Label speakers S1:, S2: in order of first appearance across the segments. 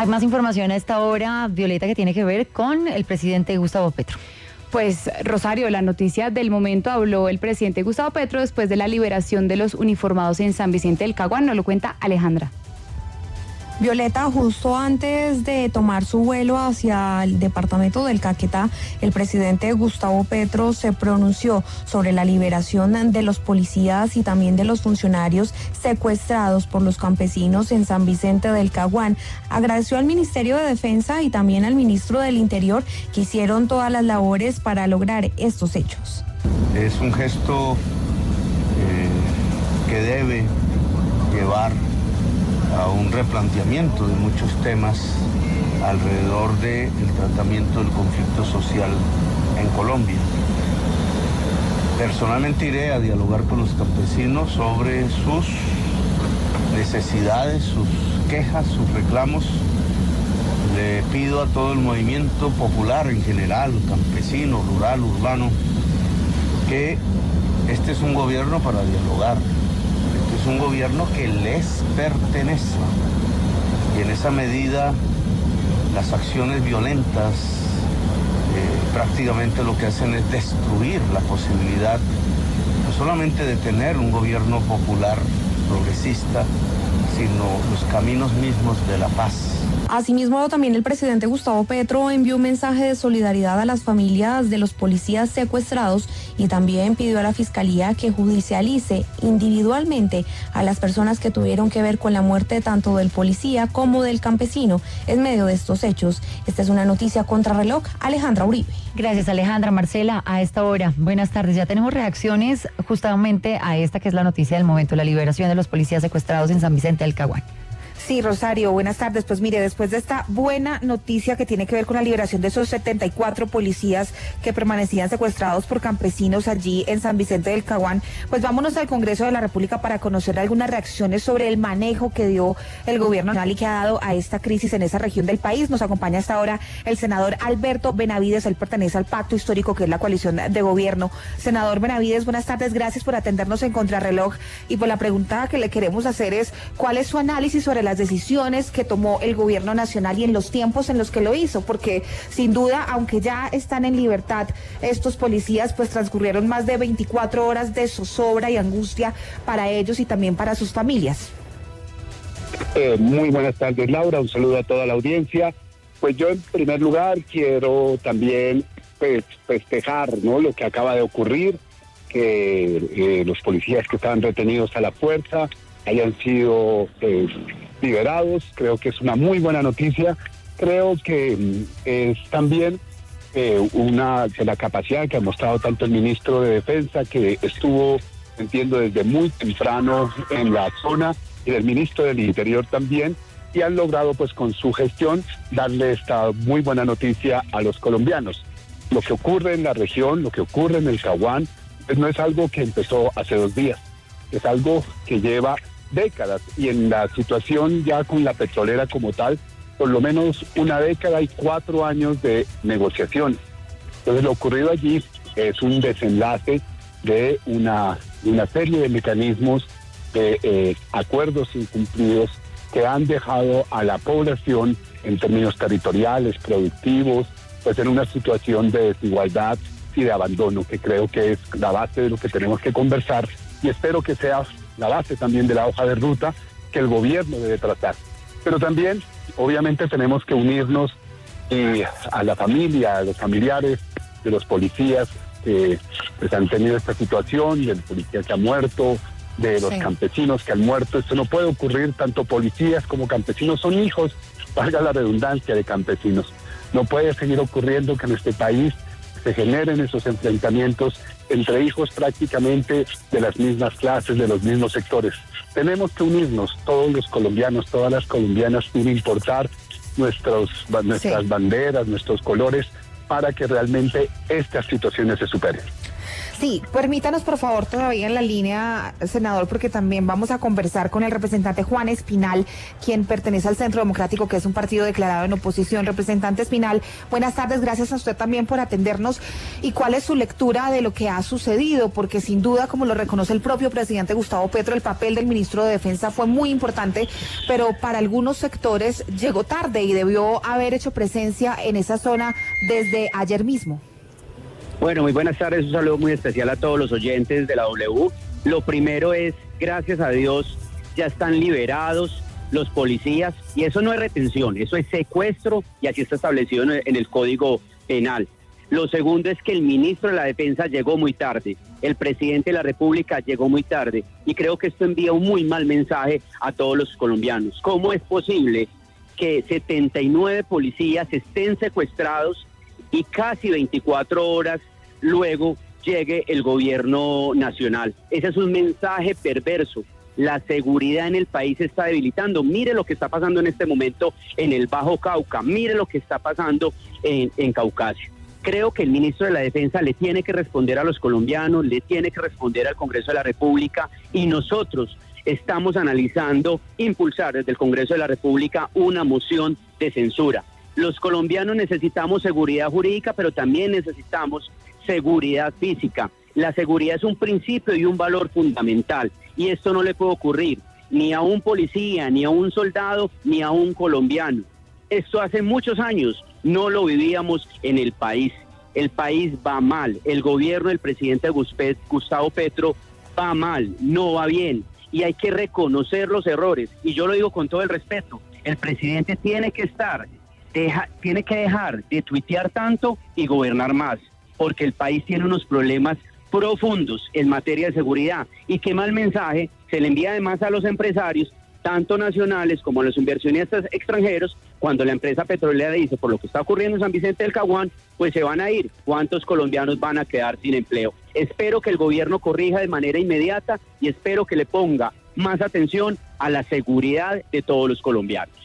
S1: Hay más información a esta hora, Violeta, que tiene que ver con el presidente Gustavo Petro.
S2: Pues, Rosario, la noticia del momento: habló el presidente Gustavo Petro después de la liberación de los uniformados en San Vicente del Caguán. Nos lo cuenta Alejandra.
S3: Violeta, justo antes de tomar su vuelo hacia el departamento del Caquetá, el presidente Gustavo Petro se pronunció sobre la liberación de los policías y también de los funcionarios secuestrados por los campesinos en San Vicente del Caguán. Agradeció al Ministerio de Defensa y también al ministro del Interior, que hicieron todas las labores para lograr estos hechos.
S4: Es un gesto que debe llevar a un replanteamiento de muchos temas alrededor del tratamiento del conflicto social en Colombia. Personalmente iré a dialogar con los campesinos sobre sus necesidades, sus quejas, sus reclamos. Le pido a todo el movimiento popular en general, campesino, rural, urbano, que este es un gobierno para dialogar. Es un gobierno que les pertenece y en esa medida las acciones violentas prácticamente lo que hacen es destruir la posibilidad no solamente de tener un gobierno popular progresista, sino los caminos mismos de la paz.
S3: Asimismo, también el presidente Gustavo Petro envió un mensaje de solidaridad a las familias de los policías secuestrados y también pidió a la Fiscalía que judicialice individualmente a las personas que tuvieron que ver con la muerte tanto del policía como del campesino en medio de estos hechos. Esta es una noticia contrarreloj. Alejandra Uribe.
S1: Gracias, Alejandra. Marcela, a esta hora, buenas tardes. Ya tenemos reacciones justamente a esta que es la noticia del momento, la liberación de los policías secuestrados en San Vicente del Caguán.
S5: Sí, Rosario, buenas tardes. Pues mire, después de esta buena noticia que tiene que ver con la liberación de esos 74 policías que permanecían secuestrados por campesinos allí en San Vicente del Caguán, pues vámonos al Congreso de la República para conocer algunas reacciones sobre el manejo que dio el gobierno nacional y que ha dado a esta crisis en esa región del país. Nos acompaña hasta ahora el senador Alberto Benavides. Él pertenece al pacto histórico que es la coalición de gobierno. Senador Benavides, buenas tardes, gracias por atendernos en Contrarreloj. Y pues la pregunta que le queremos hacer es, ¿cuál es su análisis sobre las decisiones que tomó el gobierno nacional y en los tiempos en los que lo hizo? Porque sin duda, aunque ya están en libertad estos policías, pues transcurrieron más de 24 horas de zozobra y angustia para ellos y también para sus familias.
S6: Muy buenas tardes, Laura, un saludo a toda la audiencia. Pues yo en primer lugar quiero también festejar, ¿no?, lo que acaba de ocurrir, que los policías que estaban retenidos a la fuerza hayan sido liberados. Creo que es una muy buena noticia. Creo que es también una de la capacidad que ha mostrado tanto el ministro de Defensa, que estuvo, entiendo, desde muy temprano en la zona, y el ministro del Interior también, y han logrado pues con su gestión darle esta muy buena noticia a los colombianos. Lo que ocurre en la región, lo que ocurre en el Caguán, pues no es algo que empezó hace 2 días, es algo que lleva décadas, y en la situación ya con la petrolera como tal, por lo menos 1 década y 4 años de negociación. Entonces lo ocurrido allí es un desenlace de una serie de mecanismos de acuerdos incumplidos que han dejado a la población en términos territoriales, productivos, pues en una situación de desigualdad y de abandono, que creo que es la base de lo que tenemos que conversar, y espero que sea la base también de la hoja de ruta que el gobierno debe tratar. Pero también, obviamente, tenemos que unirnos a la familia, a los familiares de los policías que pues, han tenido esta situación, del policía que ha muerto, de los campesinos que han muerto. Esto no puede ocurrir, tanto policías como campesinos son hijos, valga la redundancia, de campesinos. No puede seguir ocurriendo que en este país se generen esos enfrentamientos entre hijos prácticamente de las mismas clases, de los mismos sectores. Tenemos que unirnos, todos los colombianos, todas las colombianas, sin importar nuestras banderas, nuestros colores, para que realmente estas situaciones se superen.
S5: Sí, permítanos por favor todavía en la línea, senador, porque también vamos a conversar con el representante Juan Espinal, quien pertenece al Centro Democrático, que es un partido declarado en oposición. Representante Espinal, buenas tardes, gracias a usted también por atendernos. ¿Y cuál es su lectura de lo que ha sucedido? Porque sin duda, como lo reconoce el propio presidente Gustavo Petro, el papel del ministro de Defensa fue muy importante, pero para algunos sectores llegó tarde y debió haber hecho presencia en esa zona desde ayer mismo.
S7: Bueno, muy buenas tardes, un saludo muy especial a todos los oyentes de la W. Lo primero es, gracias a Dios, ya están liberados los policías, y eso no es retención, eso es secuestro, y así está establecido en el Código Penal. Lo segundo es que el ministro de la Defensa llegó muy tarde, el presidente de la República llegó muy tarde, y creo que esto envía un muy mal mensaje a todos los colombianos. ¿Cómo es posible que 79 policías estén secuestrados y casi 24 horas luego llegue el gobierno nacional? Ese es un mensaje perverso. La seguridad en el país se está debilitando. Mire lo que está pasando en este momento en el Bajo Cauca, mire lo que está pasando en Caucasia. Creo que el ministro de la Defensa le tiene que responder a los colombianos, le tiene que responder al Congreso de la República, y nosotros estamos analizando impulsar desde el Congreso de la República una moción de censura. Los colombianos necesitamos seguridad jurídica, pero también necesitamos seguridad física. La seguridad es un principio y un valor fundamental, y esto no le puede ocurrir ni a un policía, ni a un soldado, ni a un colombiano. Esto hace muchos años no lo vivíamos en el país. El país va mal, el gobierno del presidente Gustavo Petro va mal, no va bien, y hay que reconocer los errores, y yo lo digo con todo el respeto. El presidente tiene que dejar de tuitear tanto y gobernar más, porque el país tiene unos problemas profundos en materia de seguridad, y qué mal mensaje se le envía además a los empresarios, tanto nacionales como a los inversionistas extranjeros, cuando la empresa petrolera dice, por lo que está ocurriendo en San Vicente del Caguán, pues se van a ir. ¿Cuántos colombianos van a quedar sin empleo? Espero que el gobierno corrija de manera inmediata, y espero que le ponga más atención a la seguridad de todos los colombianos.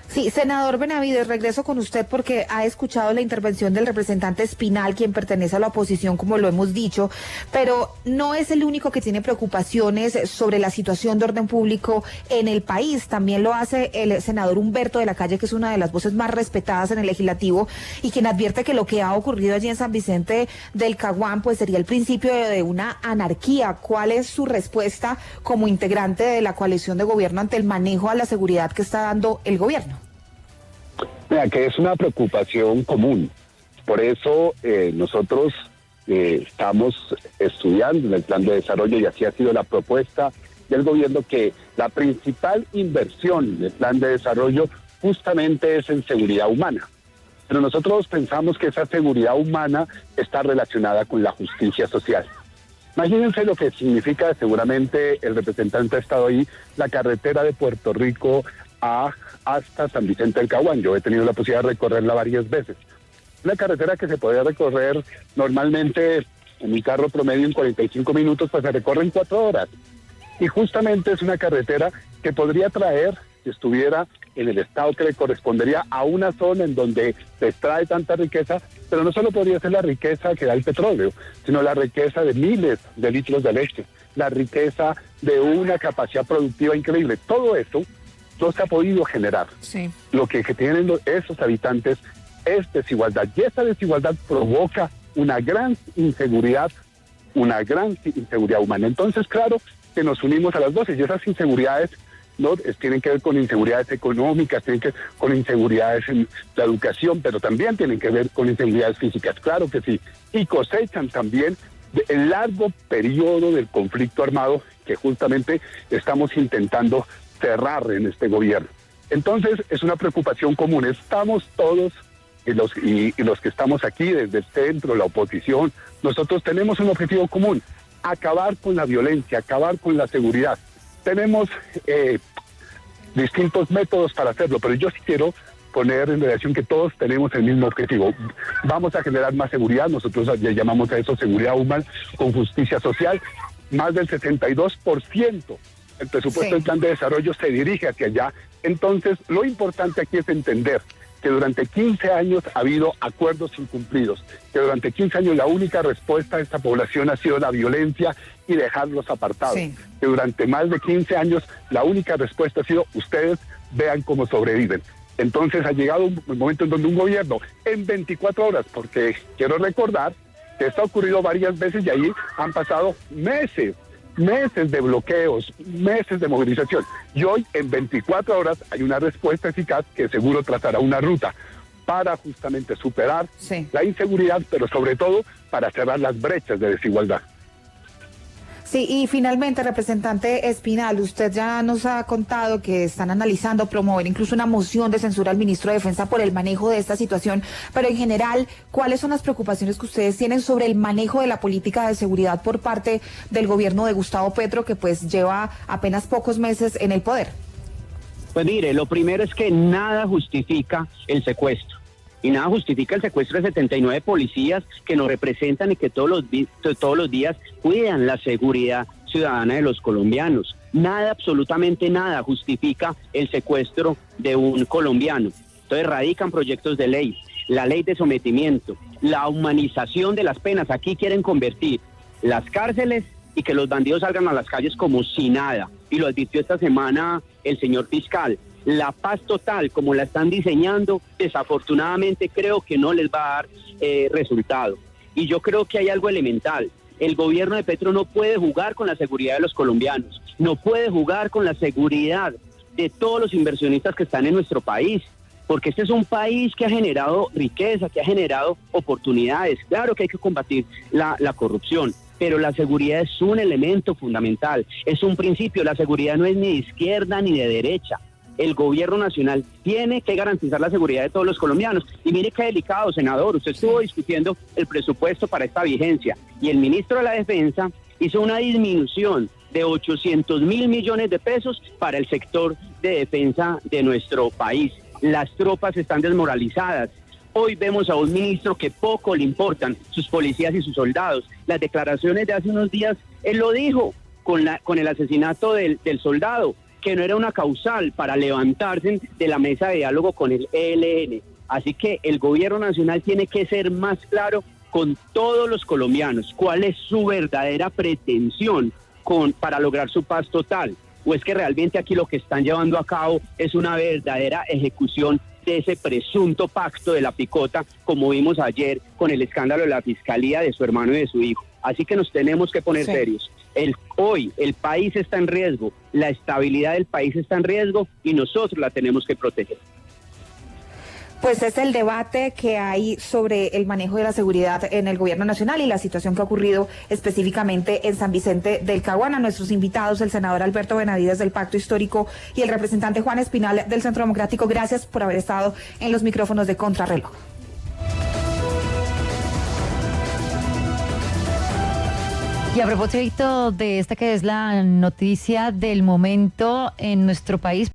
S5: Sí, senador Benavides, regreso con usted porque ha escuchado la intervención del representante Espinal, quien pertenece a la oposición, como lo hemos dicho, pero no es el único que tiene preocupaciones sobre la situación de orden público en el país. También lo hace el senador Humberto de la Calle, que es una de las voces más respetadas en el legislativo, y quien advierte que lo que ha ocurrido allí en San Vicente del Caguán pues sería el principio de una anarquía. ¿Cuál es su respuesta como integrante de la coalición de gobierno ante el manejo a la seguridad que está dando el gobierno?
S6: Mira, que es una preocupación común. Por eso nosotros estamos estudiando en el plan de desarrollo, y así ha sido la propuesta del gobierno, que la principal inversión del plan de desarrollo justamente es en seguridad humana. Pero nosotros pensamos que esa seguridad humana está relacionada con la justicia social. Imagínense lo que significa, seguramente el representante ha estado ahí, la carretera de Puerto Rico hasta San Vicente del Caguán. Yo he tenido la posibilidad de recorrerla varias veces. Una carretera que se podía recorrer normalmente en mi carro promedio en 45 minutos, pues se recorre en 4 horas. Y justamente es una carretera que podría traer, si estuviera en el estado que le correspondería, a una zona en donde se extrae tanta riqueza, pero no solo podría ser la riqueza que da el petróleo, sino la riqueza de miles de litros de leche, la riqueza de una capacidad productiva increíble. Todo eso no se ha podido generar. Sí. Lo que tienen esos habitantes es desigualdad, y esa desigualdad provoca una gran inseguridad humana. Entonces, claro que nos unimos a las voces, y esas inseguridades no tienen que ver con inseguridades económicas, tienen que ver con inseguridades en la educación, pero también tienen que ver con inseguridades físicas, claro que sí, y cosechan también el largo periodo del conflicto armado que justamente estamos intentando cerrar en este gobierno. Entonces es una preocupación común. Estamos todos, y los que estamos aquí desde el centro, la oposición, nosotros tenemos un objetivo común: acabar con la violencia, acabar con la seguridad. Tenemos distintos métodos para hacerlo, pero yo sí quiero poner en relación que todos tenemos el mismo objetivo. Vamos a generar más seguridad, nosotros le llamamos a eso seguridad humana con justicia social. Más del 62% el presupuesto del plan de desarrollo se dirige hacia allá. Entonces, lo importante aquí es entender que durante 15 años ha habido acuerdos incumplidos, que durante 15 años la única respuesta de esta población ha sido la violencia y dejarlos apartados,
S5: Sí.
S6: que durante más de 15 años la única respuesta ha sido ustedes vean cómo sobreviven. Entonces ha llegado un momento en donde un gobierno en 24 horas, porque quiero recordar que esto ha ocurrido varias veces y ahí han pasado meses de bloqueos, meses de movilización. Y hoy, en 24 horas, hay una respuesta eficaz que seguro trazará una ruta para justamente superar
S5: Sí.
S6: la inseguridad, pero sobre todo para cerrar las brechas de desigualdad.
S5: Sí, y finalmente, representante Espinal, usted ya nos ha contado que están analizando promover incluso una moción de censura al ministro de Defensa por el manejo de esta situación, pero en general, ¿cuáles son las preocupaciones que ustedes tienen sobre el manejo de la política de seguridad por parte del gobierno de Gustavo Petro, que pues lleva apenas pocos meses en el poder?
S7: Pues mire, lo primero es que nada justifica el secuestro. Y nada justifica el secuestro de 79 policías que nos representan y que todos los días cuidan la seguridad ciudadana de los colombianos. Nada, absolutamente nada justifica el secuestro de un colombiano. Entonces radican proyectos de ley, la ley de sometimiento, la humanización de las penas. Aquí quieren convertir las cárceles y que los bandidos salgan a las calles como si nada. Y lo advirtió esta semana el señor fiscal. La paz total, como la están diseñando, desafortunadamente creo que no les va a dar resultado. Y yo creo que hay algo elemental. El gobierno de Petro no puede jugar con la seguridad de los colombianos, no puede jugar con la seguridad de todos los inversionistas que están en nuestro país, porque este es un país que ha generado riqueza, que ha generado oportunidades. Claro que hay que combatir la corrupción, pero la seguridad es un elemento fundamental, es un principio. La seguridad no es ni de izquierda ni de derecha. El gobierno nacional tiene que garantizar la seguridad de todos los colombianos. Y mire qué delicado, senador, usted estuvo discutiendo el presupuesto para esta vigencia y el ministro de la Defensa hizo una disminución de 800 mil millones de pesos para el sector de defensa de nuestro país. Las tropas están desmoralizadas. Hoy vemos a un ministro que poco le importan sus policías y sus soldados. Las declaraciones de hace unos días, él lo dijo con el asesinato del soldado, que no era una causal para levantarse de la mesa de diálogo con el ELN. Así que el gobierno nacional tiene que ser más claro con todos los colombianos cuál es su verdadera pretensión para lograr su paz total. O es que realmente aquí lo que están llevando a cabo es una verdadera ejecución de ese presunto pacto de la picota, como vimos ayer con el escándalo de la fiscalía de su hermano y de su hijo. Así que nos tenemos que poner serios. Hoy el país está en riesgo, la estabilidad del país está en riesgo y nosotros la tenemos que proteger.
S5: Pues es el debate que hay sobre el manejo de la seguridad en el gobierno nacional y la situación que ha ocurrido específicamente en San Vicente del Caguán. A nuestros invitados, el senador Alberto Benavides del Pacto Histórico y el representante Juan Espinal del Centro Democrático, gracias por haber estado en los micrófonos de Contrarreloj.
S1: Y a propósito de esta que es la noticia del momento en nuestro país,